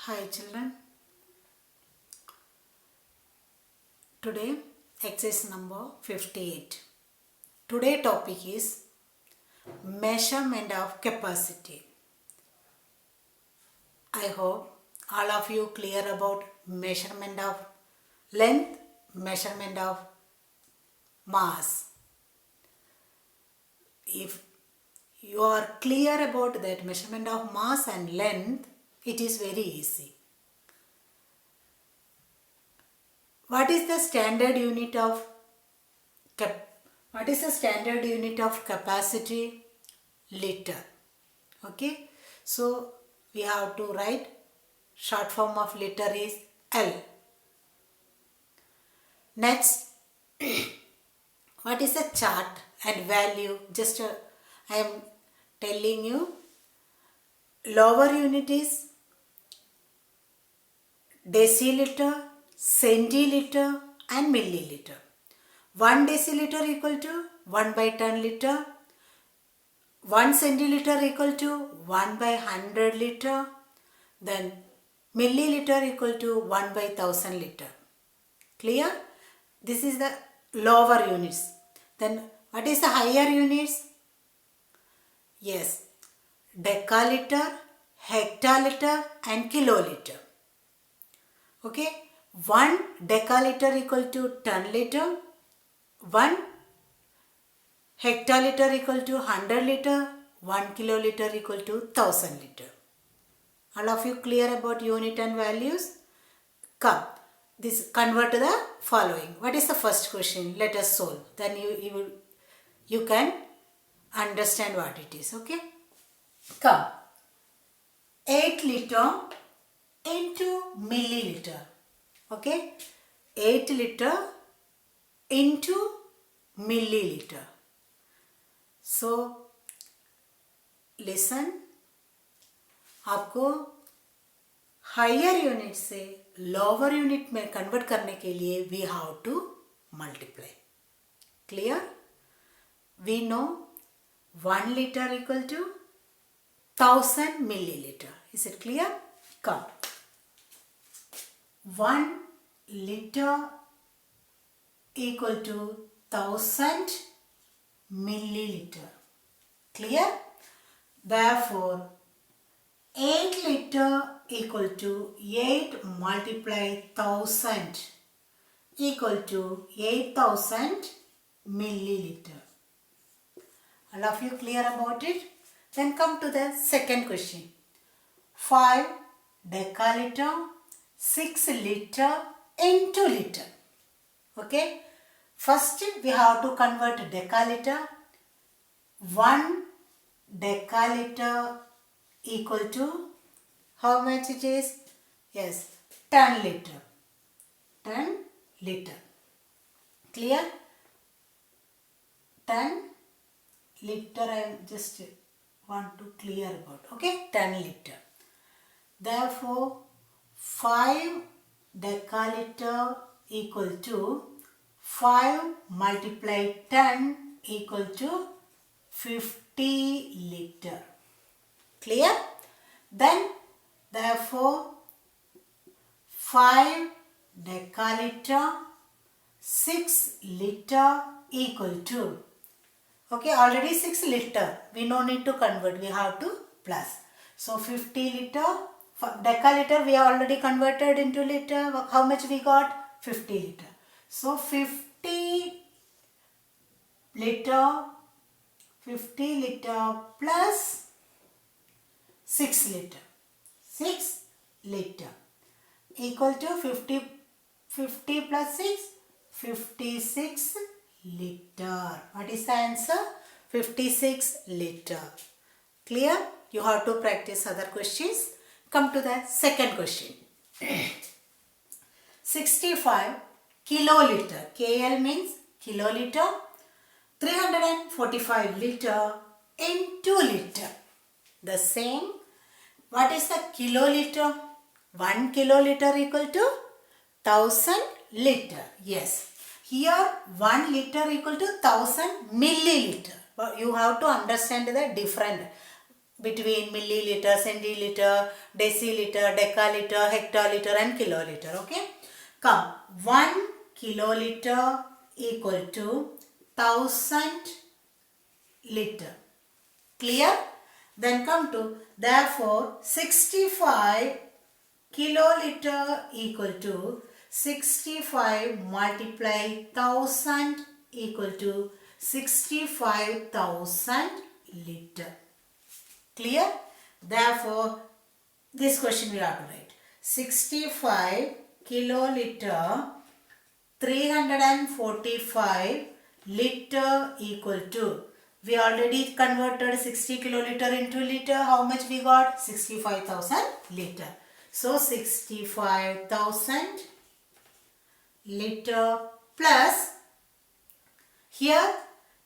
Hi children, today exercise number 58. Today topic is measurement of capacity. I hope all of you clear about measurement of length, measurement of mass. If you are clear about that measurement of mass and length, it is very easy. What is the standard unit of capacity? Liter. Okay. So we have to write short form of liter is L. Next, what is the chart and value? Just I am telling you. Lower unit is deciliter, centiliter and milliliter. 1 deciliter equal to 1 by 10 liter. 1 centiliter equal to 1 by 100 liter. Then milliliter equal to 1 by 1000 liter. Clear? This is the lower units. Then what is the higher units? Yes. Decaliter, hectoliter and kiloliter. Okay. 1 decaliter equal to 10 liter. 1 hectoliter equal to 100 liter. 1 kiloliter equal to 1000 liter. All of you clear about unit and values? Come. This convert to the following. What is the first question? Let us solve. Then you can understand what it is. Okay. Come. 8 liter into milliliter. Okay. 8 liter into milliliter. So listen. आपको higher unit से lower unit में convert करने के लिए we have to multiply. Clear? We know 1 liter equal to 1000 milliliter. Is it clear? Come. 1 liter equal to 1000 milliliter. Clear? Therefore, 8 liter equal to 8 multiply 1000 equal to 8000 milliliter. All of you clear about it? Then come to the second question. 5 decaliter 6 liter into liter. Okay. First we have to convert decaliter. 1 decaliter equal to how much it is? Yes, 10 liter. 10 liter. Clear? 10 liter I just want to clear about. Okay, 10 liter. Therefore, 5 decaliter equal to 5 multiply 10 equal to 50 liter. Clear? Then, therefore, 5 decaliter 6 liter equal to, okay, already 6 liter. We no need to convert. We have to plus. So, 50 liter. Decaliter we already converted into liter. How much we got? 50 liter. So, 50 liter plus 6 liter. 6 liter equal to 50 plus 6, 56 liter. What is the answer? 56 liter. Clear? You have to practice other questions. Come to the second question. 65 kiloliter. KL means kiloliter. 345 liter into liter. The same. What is the kiloliter? 1 kiloliter equal to 1000 liter. Yes. Here 1 liter equal to 1000 milliliter. But you have to understand the different. between milliliter, centiliter, deciliter, decaliter, hectoliter and kiloliter. Okay. Come, 1 kiloliter equal to 1000 liter. Clear? Then come to, therefore 65 kiloliter equal to 65 multiply 1000 equal to 65,000 liter. Clear? Therefore, this question we have to write. 65 kiloliter 345 liter equal to, we already converted 60 kiloliter into liter. How much we got? 65,000 liter. So 65,000 liter plus here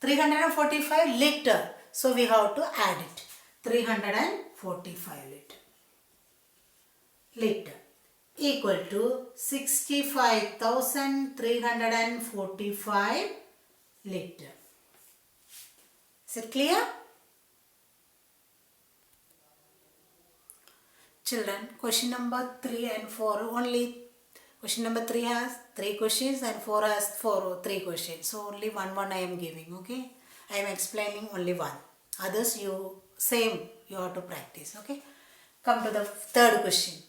345 liter. So we have to add it. 345 liter equal to 65,345 liter. Is it clear? Children, question number 3 and 4 only. Question number 3 has 3 questions and 4 has 3 questions. So only one I am giving. Okay, I am explaining only one. Others you have to practice. Okay. Come to the third question.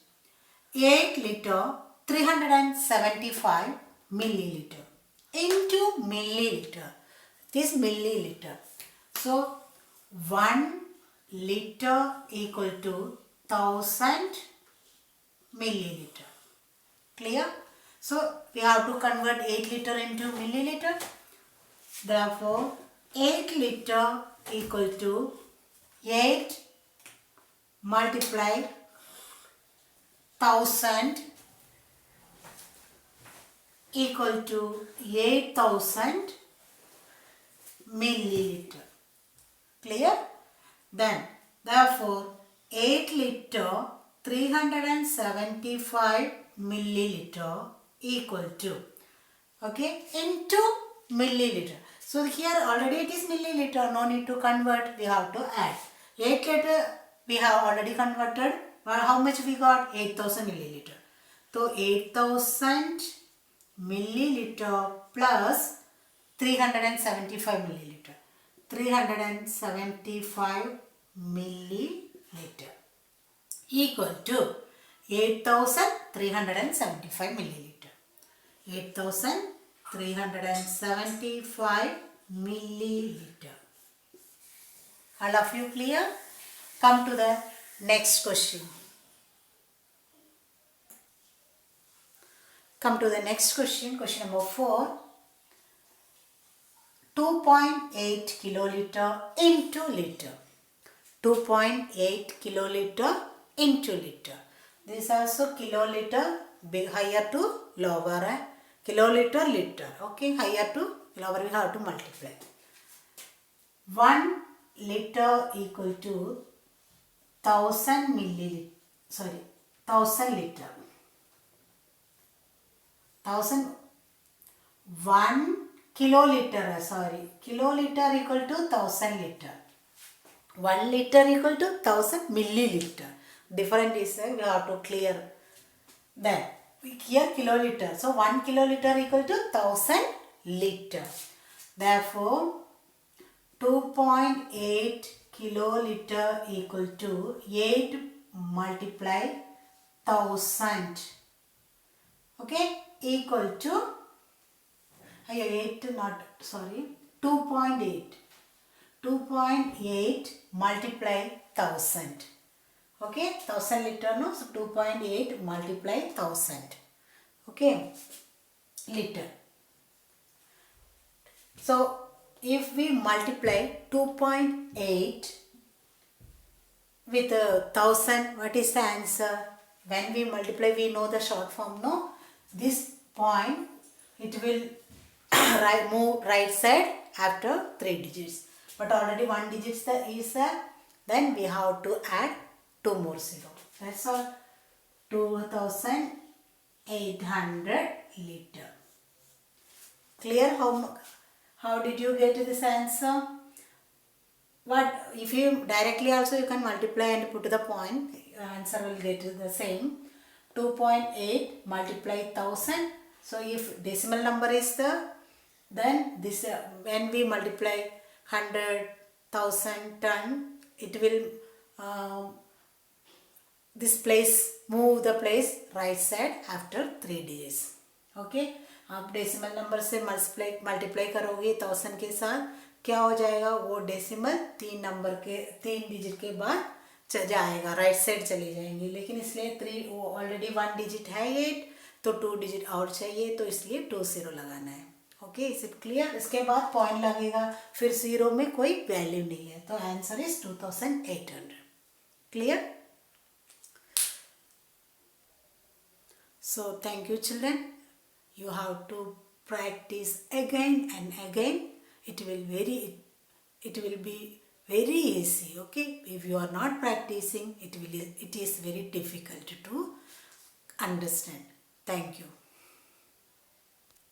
8 liter 375 milliliter into milliliter. This milliliter. So 1 liter equal to 1000 milliliter. Clear? So we have to convert 8 liter into milliliter. Therefore 8 liter equal to 8 multiply 1000 equal to 8000 milliliter. Clear? Then therefore 8 liter 375 milliliter equal to, okay, into milliliter. So here already it is milliliter, no need to convert, we have to add. 8 liter we have already converted. How much we got? 8000 milliliter. So 8000 milliliter plus 375 milliliter. 375 milliliter equal to 8375 milliliter. 8375 milliliter. All of you clear? Come to the next question. Come to the next question. Question number 4. 2.8 kiloliter into liter. 2.8 kiloliter into liter. This is also kiloliter, big higher to lower. Kiloliter, liter. Okay, higher to lower we have to multiply. 1 liter equal to 1000 milliliter. Sorry, 1000 liter. 1 kiloliter. Sorry, kiloliter equal to 1000 liter. 1 liter equal to 1000 milliliter. Different is we have to clear. Then here kiloliter. So 1 kiloliter equal to 1000 liter. Therefore 2.8 kiloliter equal to 8 multiply 1000. Okay, equal to 2.8. 2.8 multiply 1000. Okay, 1000 liter no, so 2.8 multiply 1000. Okay, liter. So if we multiply 2.8 with 1000, what is the answer? When we multiply, we know the short form, no? This point, it will move right side after 3 digits. But already 1 digit is there. Then we have to add 2 more zero. That's all. 2800 liter. Clear? How did you get this answer? what if you directly also you can multiply and put the point, answer will get the same. 2.8 multiply 1000. So if decimal number is there, then this when we multiply 100,000 ton, it will this place move the place right side after 3 digits. Okay आप decimal number से multiply करोगे 1000 के साथ, क्या हो जाएगा, वो decimal 3 digit के बाद जाएगा, राइट साइड चली जाएंगी, लेकिन इसलिए 3 वो ऑलरेडी 1 डिजिट है 8, तो 2 डिजिट और चाहिए, तो इसलिए 20 लगाना है. Okay, is it clear. इसके बाद पॉइंट लगेगा, फिर 0 में कोई वैल्यू नहीं है, तो answer is 2800. Clear. So thank you children. You have to practice again and again. It will be very easy. Okay. If you are not practicing, it is very difficult to understand. Thank you.